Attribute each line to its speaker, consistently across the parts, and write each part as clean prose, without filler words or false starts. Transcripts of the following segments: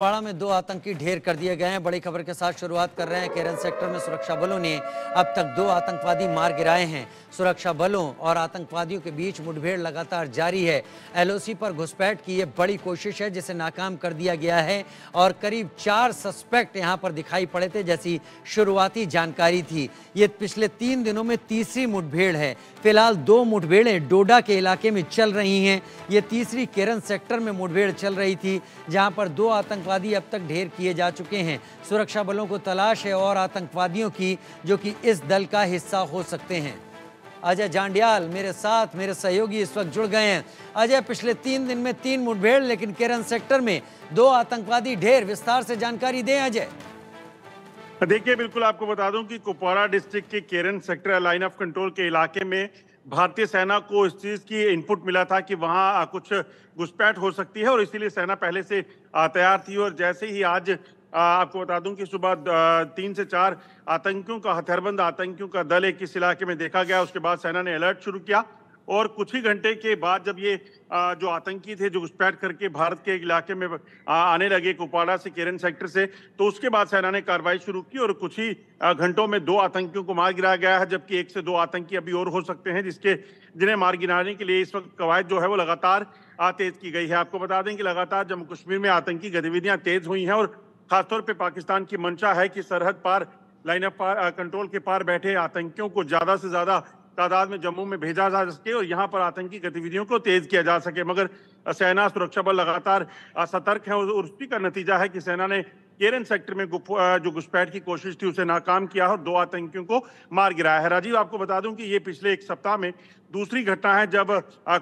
Speaker 1: कुपवाड़ा में 2 आतंकी ढेर कर दिए गए हैं। बड़ी खबर के साथ शुरुआत कर रहे हैं। केरन सेक्टर में सुरक्षा बलों ने अब तक 2 आतंकवादी मार गिराए हैं। सुरक्षा बलों और आतंकवादियों के बीच मुठभेड़ लगातार जारी है। एलओसी पर घुसपैठ की ये बड़ी कोशिश है जिसे नाकाम कर दिया गया है और करीब 4 सस्पेक्ट यहां पर दिखाई पड़े थे जैसी शुरुआती जानकारी थी। ये पिछले 3 दिनों में तीसरी मुठभेड़ है। फिलहाल 2 मुठभेड़ें डोडा के इलाके में चल रही हैं। ये तीसरी केरन सेक्टर में मुठभेड़ चल रही थी जहां पर 2 आतंकवादी अब तक ढेर किए जा चुके हैं। सुरक्षा बलों को तलाश है और आतंकवादियों की जो कि इस दल का हिस्सा हो सकते हैं। अजय जांडियाल मेरे साथ, मेरे सहयोगी इस वक्त जुड़ गए हैं। अजय, पिछले 3 दिन में 3 मुठभेड़, लेकिन केरन सेक्टर में 2 आतंकवादी ढेर, विस्तार से जानकारी दें अजय।
Speaker 2: देखिए, बिल्कुल आपको बता दूं कि कुपवाड़ा डिस्ट्रिक्ट के केरन सेक्टर लाइन ऑफ कंट्रोल के इलाके में भारतीय सेना को इस चीज की इनपुट मिला था कि वहां कुछ घुसपैठ हो सकती है और इसीलिए सेना पहले से तैयार थी। और जैसे ही आज आपको बता दूं कि सुबह 3 से 4 आतंकियों का, हथियारबंद आतंकियों का दल एक इस इलाके में देखा गया। उसके बाद सेना ने अलर्ट शुरू किया और कुछ ही घंटे के बाद जब ये जो आतंकी थे जो घुसपैठ करके भारत के इलाके में आने लगे कुपवाड़ा से, केरन सेक्टर से, तो उसके बाद सेना ने कार्रवाई शुरू की और कुछ ही घंटों में 2 आतंकियों को मार गिराया गया है, जबकि 1 से 2 आतंकी अभी और हो सकते हैं जिन्हें मार गिराने के लिए इस वक्त कवायद जो है वो लगातार तेज की गई है। आपको बता दें कि लगातार जम्मू कश्मीर में आतंकी गतिविधियां तेज हुई हैं और खासतौर पर पाकिस्तान की मंशा है कि सरहद पार, लाइन ऑफ कंट्रोल के पार बैठे आतंकियों को ज्यादा से ज्यादा तादाद में जम्मू में भेजा जा सके और यहां पर आतंकी गतिविधियों को तेज किया जा सके। मगर सेना, सुरक्षा बल लगातार सतर्क है और उसी का नतीजा है कि सेना ने केरन सेक्टर में जो घुसपैठ की कोशिश थी उसे नाकाम किया और 2 आतंकियों को मार गिराया है। राजीव, आपको बता दूं कि ये पिछले 1 सप्ताह में दूसरी घटना है जब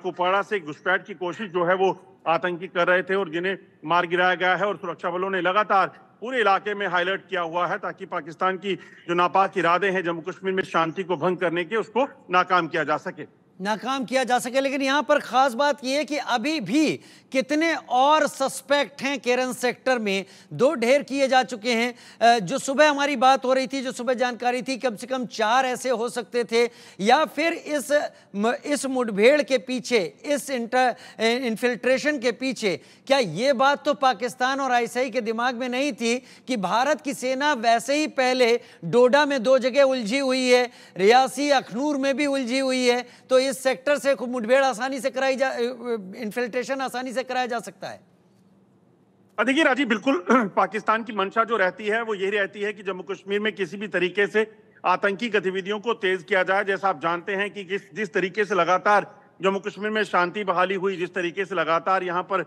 Speaker 2: कुपवाड़ा से घुसपैठ की कोशिश जो है वो आतंकी कर रहे थे और जिन्हें मार गिराया गया है। और सुरक्षा बलों ने लगातार पूरे इलाके में हाईलाइट किया हुआ है ताकि पाकिस्तान की जो नापाक इरादे हैं जम्मू कश्मीर में शांति को भंग करने के, उसको नाकाम किया जा सके।
Speaker 1: लेकिन यहां पर खास बात यह है कि अभी भी कितने और सस्पेक्ट हैं केरन सेक्टर में। 2 ढेर किए जा चुके हैं। जो सुबह हमारी बात हो रही थी, जो सुबह जानकारी थी, कम से कम 4 ऐसे हो सकते थे, या फिर इस मुठभेड़ के पीछे, इस इन्फिल्ट्रेशन के पीछे क्या ये बात तो पाकिस्तान और आईएसआई के दिमाग में नहीं थी कि भारत की सेना वैसे ही पहले डोडा में 2 जगह उलझी हुई है, रियासी अखनूर में भी उलझी हुई है, तो इस सेक्टर से मुठभेड़ आसानी से इन्फिल्ट्रेशन आसानी से कराया जा सकता है?
Speaker 2: देखिए राजीव, बिल्कुल पाकिस्तान की मंशा जो रहती है वो यही रहती है कि जम्मू कश्मीर में किसी भी तरीके से आतंकी गतिविधियों को तेज किया जाए। जैसा आप जानते हैं कि जिस तरीके से लगातार जम्मू कश्मीर में शांति बहाली हुई, जिस तरीके से लगातार यहाँ पर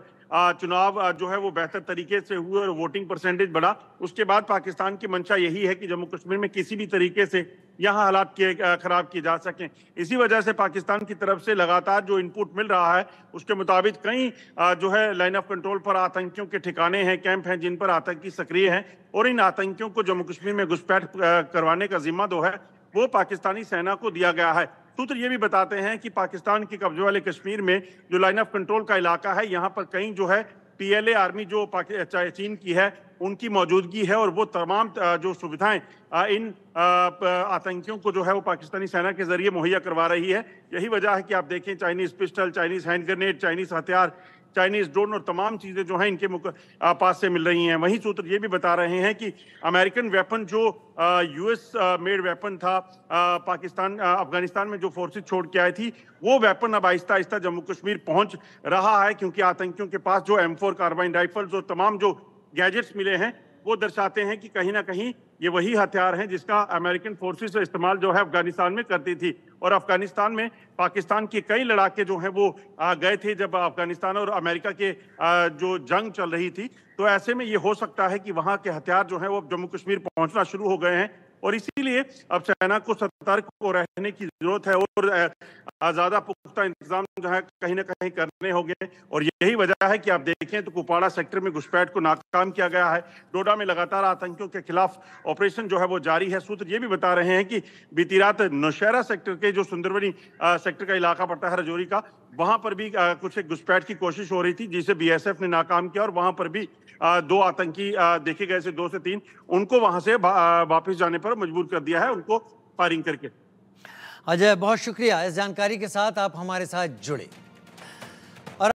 Speaker 2: चुनाव जो है वो बेहतर तरीके से हुए और वोटिंग परसेंटेज बढ़ा, उसके बाद पाकिस्तान की मंशा यही है कि जम्मू कश्मीर में किसी भी तरीके से यहाँ हालात खराब किए जा सकें। इसी वजह से पाकिस्तान की तरफ से लगातार जो इनपुट मिल रहा है उसके मुताबिक कई जो है लाइन ऑफ कंट्रोल पर आतंकियों के ठिकाने हैं, कैंप हैं जिन पर आतंकी सक्रिय हैं और इन आतंकियों को जम्मू कश्मीर में घुसपैठ करवाने का जिम्मा जो है वो पाकिस्तानी सेना को दिया गया है। सूत्र ये भी बताते हैं कि पाकिस्तान के कब्जे वाले कश्मीर में जो लाइन ऑफ कंट्रोल का इलाका है, यहाँ पर कहीं जो है पीएलए आर्मी जो चीन की है उनकी मौजूदगी है और वो तमाम जो सुविधाएं इन आतंकियों को जो है वो पाकिस्तानी सेना के जरिए मुहैया करवा रही है। यही वजह है कि आप देखें Chinese pistol, Chinese hand grenade, Chinese हथियार, चाइनीज ड्रोन और तमाम चीजें जो हैं इनके पास से मिल रही हैं। वहीं सूत्र ये भी बता रहे हैं कि अमेरिकन वेपन जो यूएस मेड वेपन था, पाकिस्तान अफगानिस्तान में जो फोर्सेस छोड़ के आई थी, वो वेपन अब आहिस्ता आहिस्ता जम्मू कश्मीर पहुंच रहा है, क्योंकि आतंकियों के पास जो M4 कार्बाइन राइफल्स और तमाम जो गैजेट्स मिले हैं वो दर्शाते हैं कि कहीं ना कहीं ये वही हथियार हैं जिसका अमेरिकन फोर्सेस इस्तेमाल जो है अफगानिस्तान में करती थी। और अफगानिस्तान में पाकिस्तान के कई लड़ाके जो हैं वो गए थे जब अफगानिस्तान और अमेरिका के जो जंग चल रही थी। तो ऐसे में ये हो सकता है कि वहां के हथियार जो हैं वो जम्मू कश्मीर पहुंचना शुरू हो गए हैं और इसीलिए अब सेना को सतर्क को रहने की जरूरत है और ज्यादा पुख्ता इंतजाम जो है कहीं ना कहीं करने होंगे। और यही वजह है कि आप देखें तो कुपवाड़ा सेक्टर में घुसपैठ को नाकाम किया गया है। डोडा में लगातार आतंकियों के खिलाफ ऑपरेशन जो है वो जारी है। सूत्र ये भी बता रहे हैं कि बीती रात नौशहरा सेक्टर के जो सुंदरबनी सेक्टर का इलाका पड़ता है राजौरी का, वहां पर भी कुछ एक घुसपैठ की कोशिश हो रही थी जिसे बीएसएफ ने नाकाम किया और वहां पर भी 2 आतंकी देखे गए से 2 से 3 उनको वहां से वापस जाने पर मजबूर कर दिया है, उनको फायरिंग करके।
Speaker 1: अजय, बहुत शुक्रिया इस जानकारी के साथ आप हमारे साथ जुड़े।